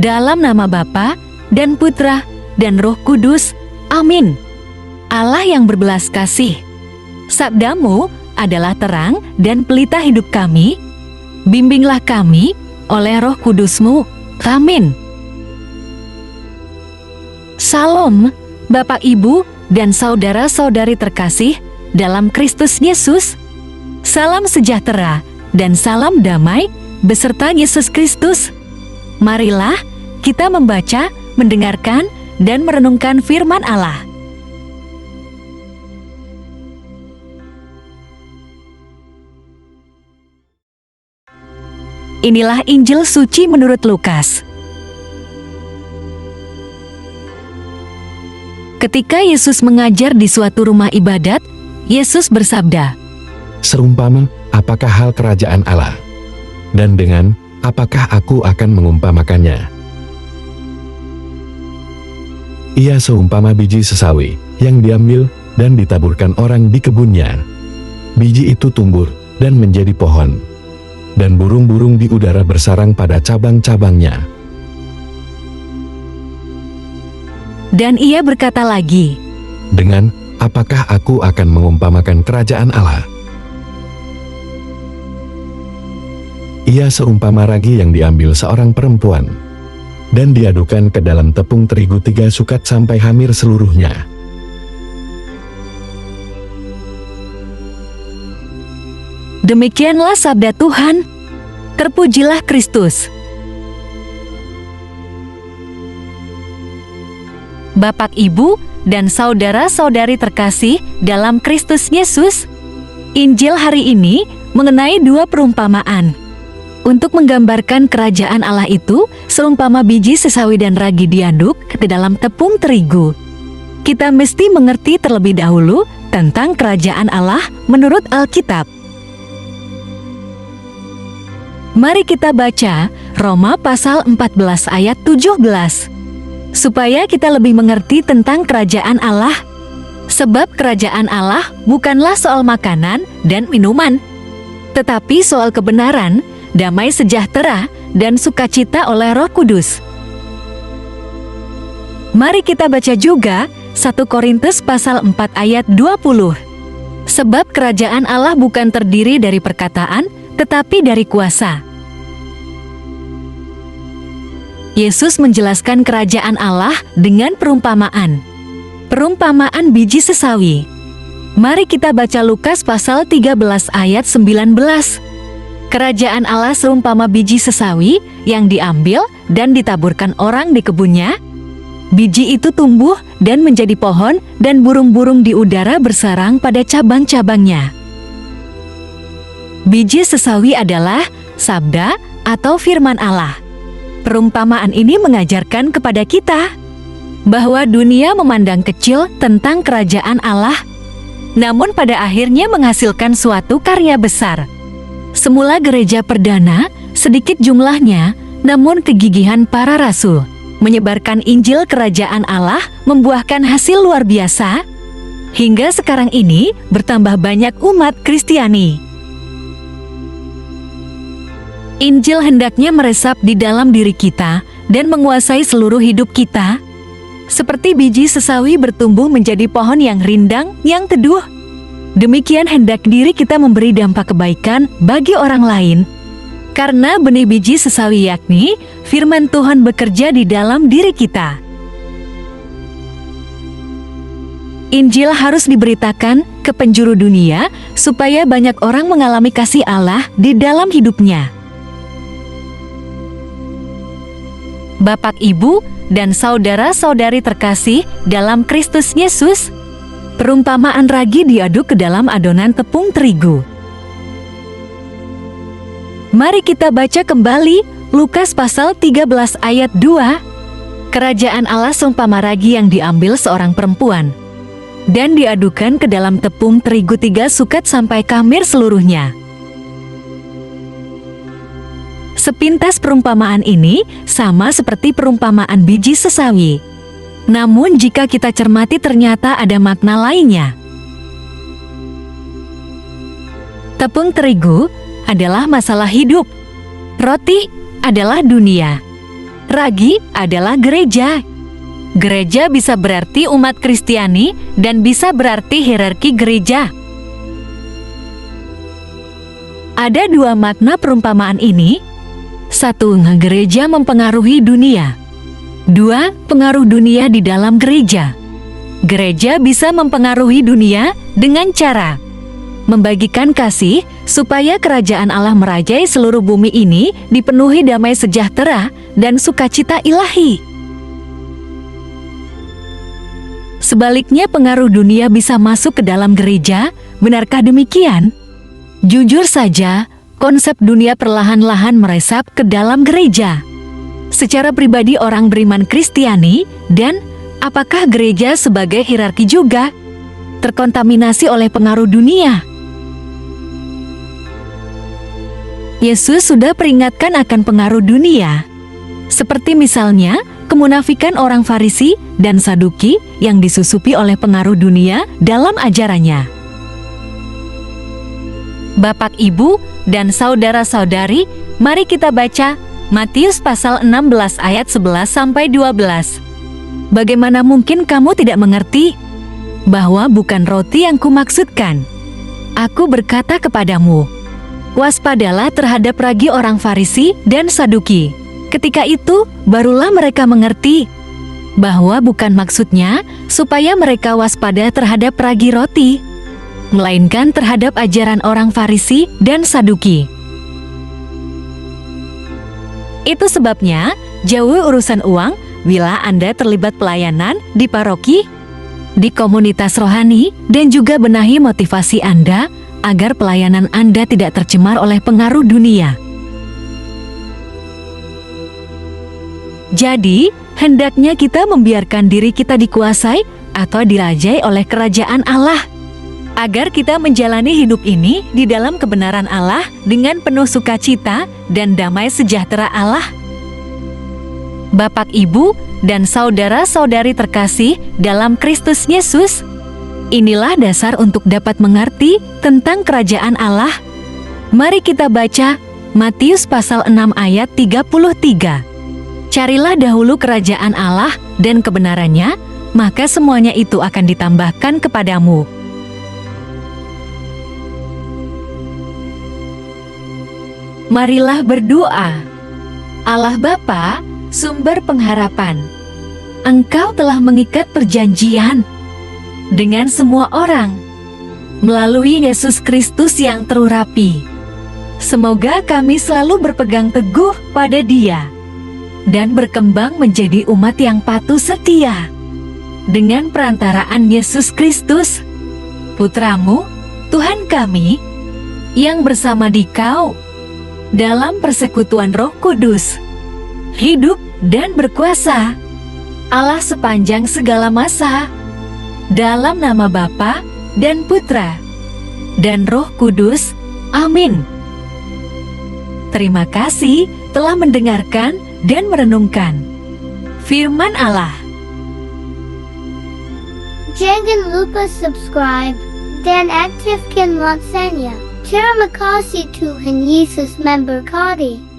Dalam nama Bapa dan Putra dan Roh Kudus. Amin. Allah yang berbelas kasih, sabdamu adalah terang dan pelita hidup kami. Bimbinglah kami oleh Roh Kudusmu. Amin. Salam, Bapak, Ibu, dan saudara-saudari terkasih dalam Kristus Yesus. Salam sejahtera dan salam damai beserta Yesus Kristus. Marilah kita membaca, mendengarkan, dan merenungkan firman Allah. Inilah Injil suci menurut Lukas. Ketika Yesus mengajar di suatu rumah ibadat, Yesus bersabda, "Seumpama apakah hal kerajaan Allah? Dan dengan apakah aku akan mengumpamakannya? Ia seumpama biji sesawi yang diambil dan ditaburkan orang di kebunnya. Biji itu tumbuh dan menjadi pohon, dan burung-burung di udara bersarang pada cabang-cabangnya." Dan ia berkata lagi, "Dengan apakah aku akan mengumpamakan kerajaan Allah? Ia seumpama ragi yang diambil seorang perempuan dan diadukan ke dalam tepung terigu 3 sukat sampai hamir seluruhnya." Demikianlah sabda Tuhan. Terpujilah Kristus. Bapak, Ibu, dan saudara-saudari terkasih dalam Kristus Yesus, Injil hari ini mengenai 2 perumpamaan. Untuk menggambarkan kerajaan Allah itu seumpama biji sesawi dan ragi diaduk ke dalam tepung terigu. Kita mesti mengerti terlebih dahulu tentang kerajaan Allah menurut Alkitab. Mari kita baca Roma pasal 14 ayat 17. Supaya kita lebih mengerti tentang kerajaan Allah. Sebab kerajaan Allah bukanlah soal makanan dan minuman, tetapi soal kebenaran, damai sejahtera, dan sukacita oleh Roh Kudus. Mari kita baca juga 1 Korintus pasal 4 ayat 20. Sebab kerajaan Allah bukan terdiri dari perkataan, tetapi dari kuasa. Yesus menjelaskan kerajaan Allah dengan perumpamaan. Perumpamaan biji sesawi. Mari kita baca Lukas pasal 13 ayat 19. Kerajaan Allah seumpama biji sesawi yang diambil dan ditaburkan orang di kebunnya. Biji itu tumbuh dan menjadi pohon, dan burung-burung di udara bersarang pada cabang-cabangnya. Biji sesawi adalah sabda atau firman Allah. Perumpamaan ini mengajarkan kepada kita bahwa dunia memandang kecil tentang kerajaan Allah, namun pada akhirnya menghasilkan suatu karya besar. Semula gereja perdana, sedikit jumlahnya, namun kegigihan para rasul menyebarkan Injil kerajaan Allah membuahkan hasil luar biasa. Hingga sekarang ini bertambah banyak umat Kristiani. Injil hendaknya meresap di dalam diri kita dan menguasai seluruh hidup kita. Seperti biji sesawi bertumbuh menjadi pohon yang rindang, yang teduh. Demikian hendak diri kita memberi dampak kebaikan bagi orang lain. Karena benih biji sesawi yakni firman Tuhan bekerja di dalam diri kita. Injil harus diberitakan ke penjuru dunia supaya banyak orang mengalami kasih Allah di dalam hidupnya. Bapak, Ibu, dan saudara-saudari terkasih dalam Kristus Yesus, perumpamaan ragi diaduk ke dalam adonan tepung terigu. Mari kita baca kembali Lukas pasal 13 ayat 2. Kerajaan Allah seumpama ragi yang diambil seorang perempuan dan diadukan ke dalam tepung terigu 3 sukat sampai kamir seluruhnya. Sepintas perumpamaan ini sama seperti perumpamaan biji sesawi. Namun jika kita cermati ternyata ada makna lainnya. Tepung terigu adalah masalah hidup. Roti adalah dunia. Ragi adalah gereja. Gereja bisa berarti umat Kristiani dan bisa berarti hierarki gereja. Ada dua makna perumpamaan ini. Satu, gereja mempengaruhi dunia. Dua, pengaruh dunia di dalam gereja. Gereja bisa mempengaruhi dunia dengan cara membagikan kasih supaya kerajaan Allah merajai seluruh bumi ini dipenuhi damai sejahtera dan sukacita ilahi. Sebaliknya, pengaruh dunia bisa masuk ke dalam gereja. Benarkah demikian? Jujur saja, konsep dunia perlahan-lahan meresap ke dalam gereja. Secara pribadi orang beriman Kristiani dan apakah gereja sebagai hierarki juga terkontaminasi oleh pengaruh dunia? Yesus sudah peringatkan akan pengaruh dunia. Seperti misalnya, kemunafikan orang Farisi dan Saduki yang disusupi oleh pengaruh dunia dalam ajarannya. Bapak, Ibu, dan saudara-saudari, mari kita baca Matius pasal 16 ayat 11-12. Bagaimana mungkin kamu tidak mengerti bahwa bukan roti yang kumaksudkan? Aku berkata kepadamu, waspadalah terhadap ragi orang Farisi dan Saduki. Ketika itu, barulah mereka mengerti bahwa bukan maksudnya supaya mereka waspada terhadap ragi roti, melainkan terhadap ajaran orang Farisi dan Saduki. Itu sebabnya, jauhi urusan uang bila Anda terlibat pelayanan di paroki, di komunitas rohani, dan juga benahi motivasi Anda agar pelayanan Anda tidak tercemar oleh pengaruh dunia. Jadi, hendaknya kita membiarkan diri kita dikuasai atau dirajai oleh kerajaan Allah, agar kita menjalani hidup ini di dalam kebenaran Allah dengan penuh sukacita dan damai sejahtera Allah. Bapak, Ibu, dan saudara-saudari terkasih dalam Kristus Yesus, inilah dasar untuk dapat mengerti tentang kerajaan Allah. Mari kita baca Matius pasal 6 ayat 33. Carilah dahulu kerajaan Allah dan kebenarannya, maka semuanya itu akan ditambahkan kepadamu. Marilah berdoa. Allah Bapa, sumber pengharapan, Engkau telah mengikat perjanjian dengan semua orang melalui Yesus Kristus yang terurapi. Semoga kami selalu berpegang teguh pada Dia dan berkembang menjadi umat yang patuh setia dengan perantaraan Yesus Kristus, Putramu, Tuhan kami, yang bersama Dikau dalam persekutuan Roh Kudus, hidup dan berkuasa, Allah sepanjang segala masa, dalam nama Bapa dan Putra dan Roh Kudus. Amin. Terima kasih telah mendengarkan dan merenungkan firman Allah. Jangan lupa subscribe dan aktifkan loncengnya. Terima kasih Tuhan Yesus memberkati.